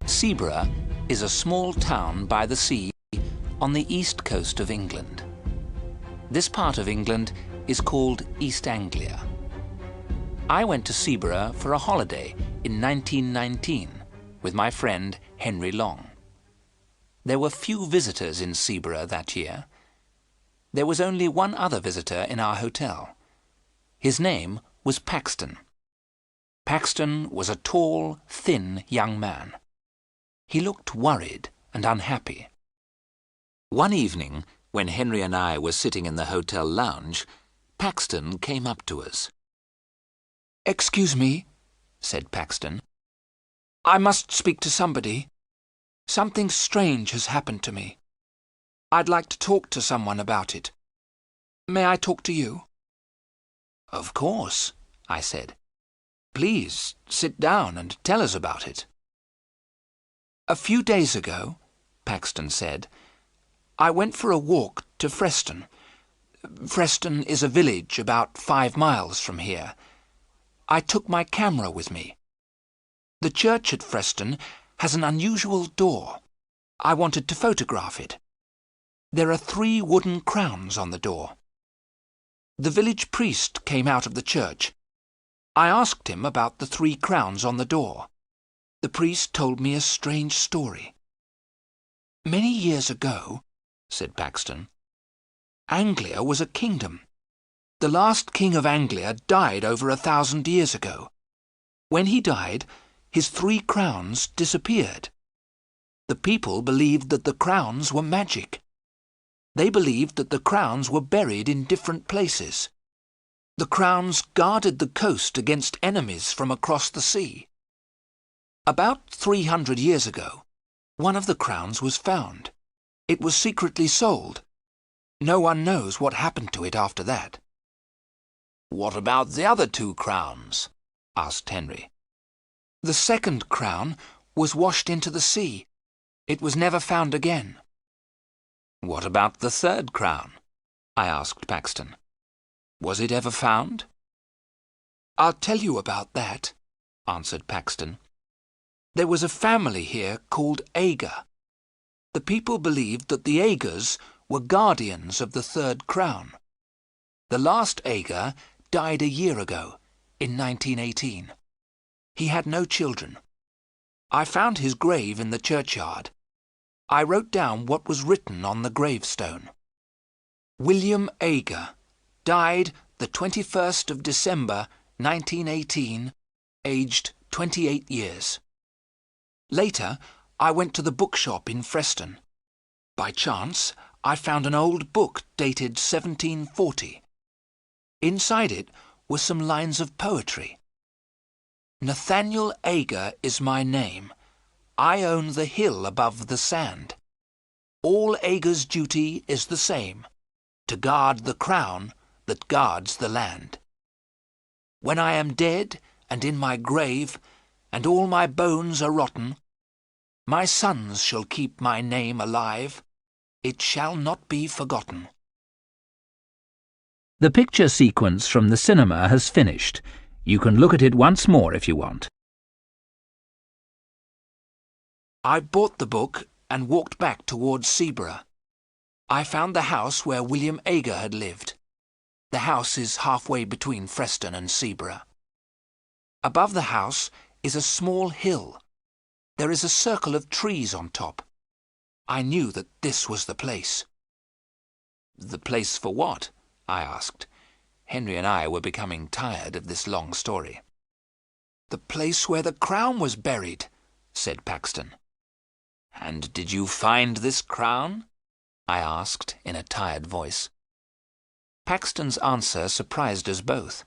Seaburgh is a small town by the sea on the east coast of England. This part of England is called East Anglia. I went to Seaburgh for a holiday in 1919 with my friend Henry Long. There were few visitors in Seaburgh that year. There was only one other visitor in our hotel. His name was Paxton. Paxton was a tall, thin young man. He looked worried and unhappy. One evening, when Henry and I were sitting in the hotel lounge, Paxton came up to us. "Excuse me," said Paxton. "I must speak to somebody. Something strange has happened to me. I'd like to talk to someone about it. May I talk to you?" "Of course," I said. "Please sit down and tell us about it." "A few days ago," Paxton said, "I went for a walk to Freston. Freston is a village about 5 miles from here. I took my camera with me. The church at Freston has an unusual door. I wanted to photograph it. There are 3 wooden crowns on the door. The village priest came out of the church. I asked him about the 3 crowns on the door. The priest told me a strange story. Many years ago," said Paxton, "Anglia was a kingdom. The last king of Anglia died over 1,000 years ago. When he died, his 3 crowns disappeared. The people believed that the crowns were magic. They believed that the crowns were buried in different places. The crowns guarded the coast against enemies from across the sea. About 300 years ago, one of the crowns was found. It was secretly sold. No one knows what happened to it after that." "What about the other 2 crowns?" asked Henry. "The second crown was washed into the sea. It was never found again." "What about the 3rd crown?" I asked Paxton. "Was it ever found?" "I'll tell you about that," answered Paxton. "There was a family here called Eyre. The people believed that the Eyres were guardians of the 3rd crown. The last Eyre died a year ago, in 1918. He had no children. I found his grave in the churchyard. I wrote down what was written on the gravestone. William Eyre died the 21st of December, 1918, aged 28 years. Later, I went to the bookshop in Freston. By chance, I found an old book dated 1740. Inside it were some lines of poetry. "Nathaniel Eyre is my name. I own the hill above the sand. All Eyre's duty is the same, to guard the crown that guards the land. When I am dead and in my grave, and all my bones are rotten, my sons shall keep my name alive. It shall not be forgotten." The picture sequence from the cinema has finished. You can look at it once more if you want. I bought the book and walked back towards Seaburgh. I found the house where William Eyre had lived. The house is halfway between Freston and Seaburgh. Above the house is a small hill. There is a circle of trees on top. I knew that this was the place. "The place for what?" I asked. Henry and I were becoming tired of this long story. "The place where the crown was buried," said Paxton. "And did you find this crown?" I asked in a tired voice. Paxton's answer surprised us both.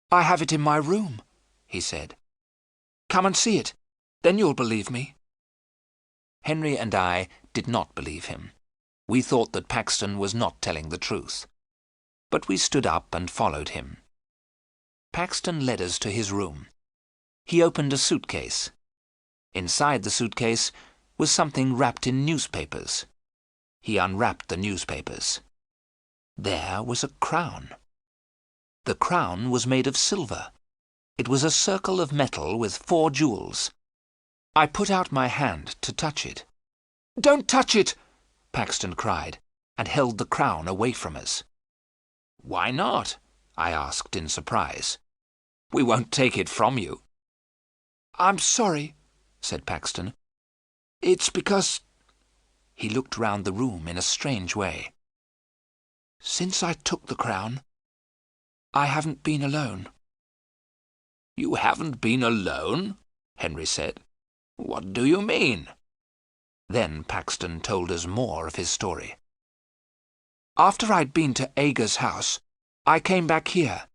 "I have it in my room," he said. "Come and see it, then you'll believe me." Henry and I did not believe him. We thought that Paxton was not telling the truth. But we stood up and followed him. Paxton led us to his room. He opened a suitcase. Inside the suitcase was something wrapped in newspapers. He unwrapped the newspapers. There was a crown. The crown was made of silver. It was a circle of metal with 4 jewels. I put out my hand to touch it. "Don't touch it!" Paxton cried, and held the crown away from us. "Why not?" I asked in surprise. "We won't take it from you." "I'm sorry," said Paxton. "It's because—" He looked round the room in a strange way. "Since I took the crown, I haven't been alone." "You haven't been alone?" Henry said. "What do you mean?" Then Paxton told us more of his story. "After I'd been to Ager's house, I came back here.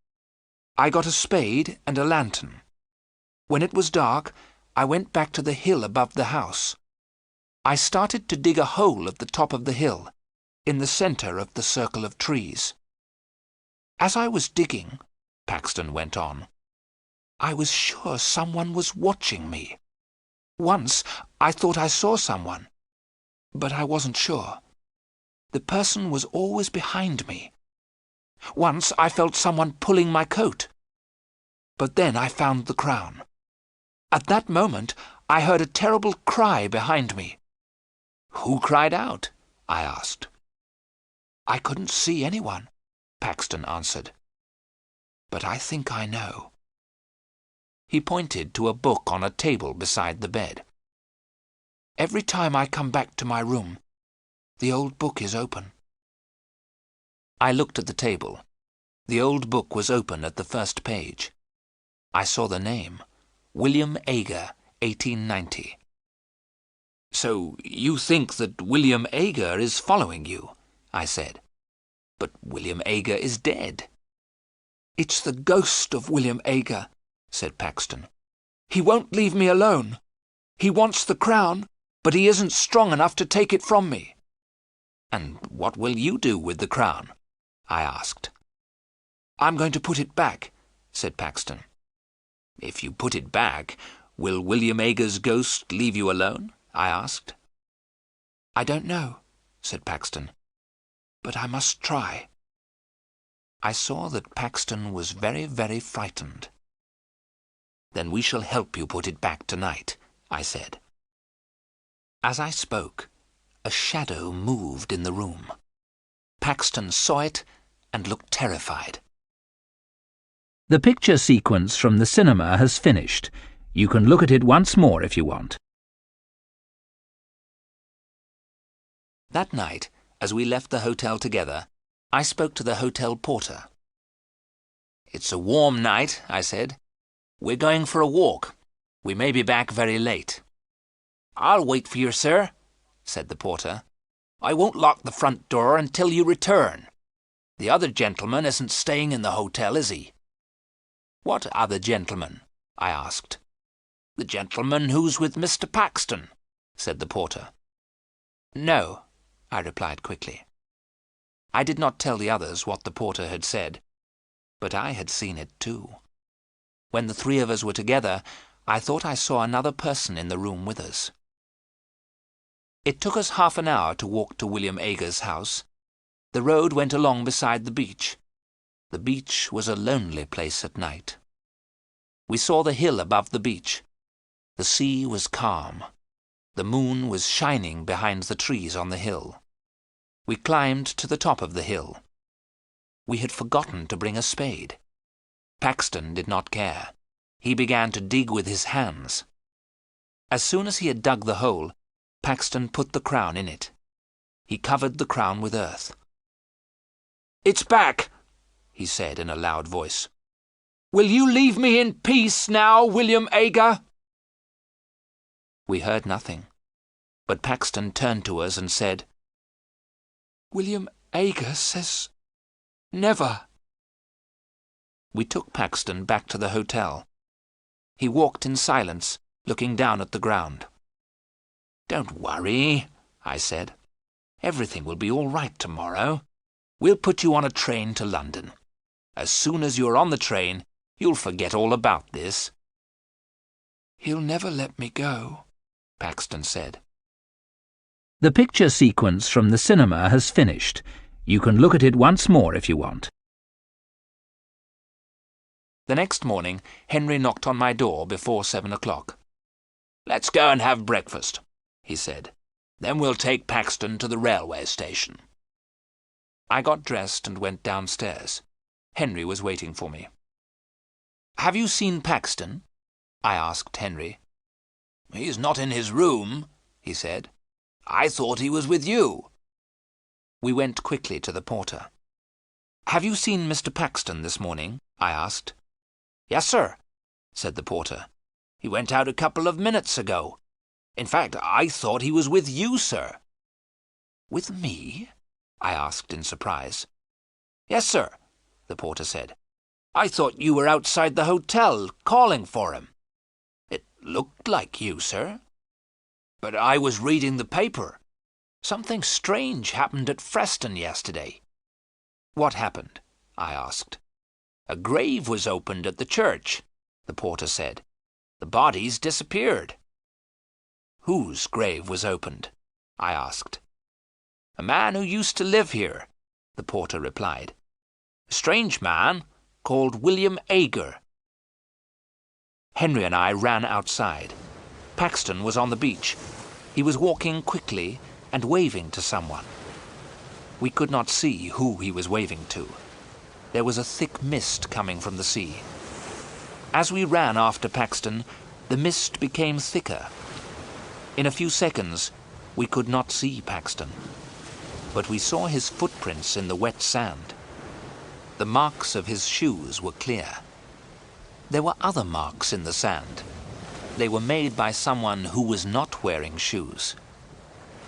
I got a spade and a lantern. When it was dark, I went back to the hill above the house. I started to dig a hole at the top of the hill, in the centre of the circle of trees. As I was digging," Paxton went on, "I was sure someone was watching me. Once I thought I saw someone, but I wasn't sure. The person was always behind me. Once I felt someone pulling my coat. But then I found the crown. At that moment I heard a terrible cry behind me." "Who cried out?" I asked. "I couldn't see anyone," Paxton answered. "But I think I know." He pointed to a book on a table beside the bed. "Every time I come back to my room, the old book is open." I looked at the table. The old book was open at the first page. I saw the name, William Ager, 1890. "So you think that William Ager is following you?" I said. "But William Ager is dead." "It's the ghost of William Ager," said Paxton. "He won't leave me alone. He wants the crown, but he isn't strong enough to take it from me." "And what will you do with the crown?" I asked. "I'm going to put it back," said Paxton. "If you put it back, will William Ager's ghost leave you alone?" I asked. "I don't know," said Paxton, "but I must try." I saw that Paxton was very, very frightened. "Then we shall help you put it back tonight," I said. As I spoke, a shadow moved in the room. Paxton saw it and looked terrified. The picture sequence from the cinema has finished. You can look at it once more if you want. That night, as we left the hotel together, I spoke to the hotel porter. "It's a warm night," I said. "We're going for a walk. We may be back very late." "I'll wait for you, sir," said the porter. "I won't lock the front door until you return. The other gentleman isn't staying in the hotel, is he?" "What other gentleman?" I asked. "The gentleman who's with Mr. Paxton," said the porter. "No," I replied quickly. I did not tell the others what the porter had said, but I had seen it too. When the three of us were together, I thought I saw another person in the room with us. It took us half an hour to walk to William Ager's house. The road went along beside the beach. The beach was a lonely place at night. We saw the hill above the beach. The sea was calm. The moon was shining behind the trees on the hill. We climbed to the top of the hill. We had forgotten to bring a spade. Paxton did not care. He began to dig with his hands. As soon as he had dug the hole, Paxton put the crown in it. He covered the crown with earth. "It's back," he said in a loud voice. "Will you leave me in peace now, William Ager?" We heard nothing, but Paxton turned to us and said, "William Ager says never." We took Paxton back to the hotel. He walked in silence, looking down at the ground. "Don't worry," I said. "Everything will be all right tomorrow. We'll put you on a train to London. As soon as you're on the train, you'll forget all about this." "He'll never let me go," Paxton said. The picture sequence from the cinema has finished. You can look at it once more if you want. The next morning, Henry knocked on my door before 7 o'clock. "Let's go and have breakfast," he said. "Then we'll take Paxton to the railway station." I got dressed and went downstairs. Henry was waiting for me. "Have you seen Paxton?" I asked Henry. "He's not in his room," he said. "I thought he was with you." We went quickly to the porter. "Have you seen Mr. Paxton this morning?" I asked. "Yes, sir," said the porter. "He went out a couple of minutes ago. In fact, I thought he was with you, sir." "With me?" I asked in surprise. "Yes, sir," the porter said. "I thought you were outside the hotel calling for him. It looked like you, sir. But I was reading the paper. Something strange happened at Freston yesterday." "What happened?" I asked. "A grave was opened at the church," the porter said. "The bodies disappeared." "Whose grave was opened?" I asked. "A man who used to live here," the porter replied. "A strange man called William Eyre." Henry and I ran outside. Paxton was on the beach. He was walking quickly and waving to someone. We could not see who he was waving to. There was a thick mist coming from the sea. As we ran after Paxton, the mist became thicker. In a few seconds, we could not see Paxton, but we saw his footprints in the wet sand. The marks of his shoes were clear. There were other marks in the sand. They were made by someone who was not wearing shoes.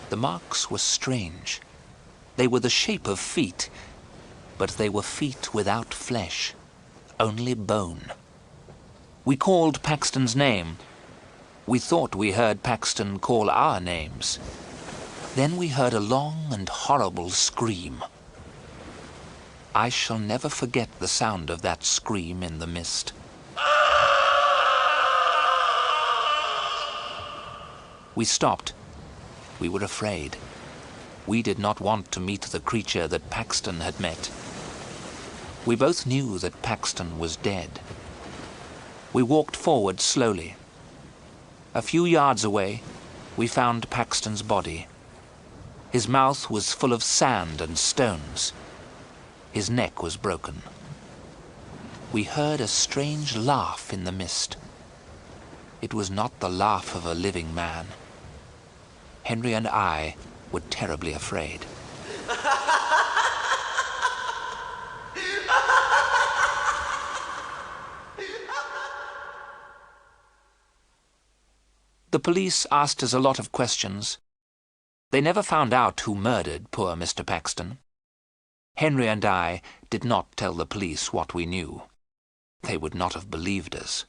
The marks were strange. They were the shape of feet, but they were feet without flesh, only bone. We called Paxton's name. We thought we heard Paxton call our names. Then we heard a long and horrible scream. I shall never forget the sound of that scream in the mist. We stopped. We were afraid. We did not want to meet the creature that Paxton had met. We both knew that Paxton was dead. We walked forward slowly. A few yards away, we found Paxton's body. His mouth was full of sand and stones. His neck was broken. We heard a strange laugh in the mist. It was not the laugh of a living man. Henry and I were terribly afraid. The police asked us a lot of questions. They never found out who murdered poor Mr. Paxton. Henry and I did not tell the police what we knew. They would not have believed us.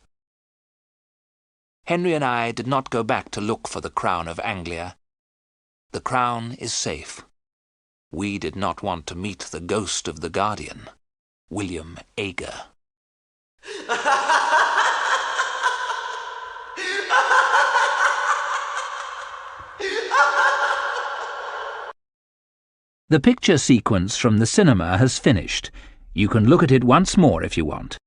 Henry and I did not go back to look for the crown of Anglia. The crown is safe. We did not want to meet the ghost of the guardian, William Eyre. The picture sequence from the cinema has finished. You can look at it once more if you want.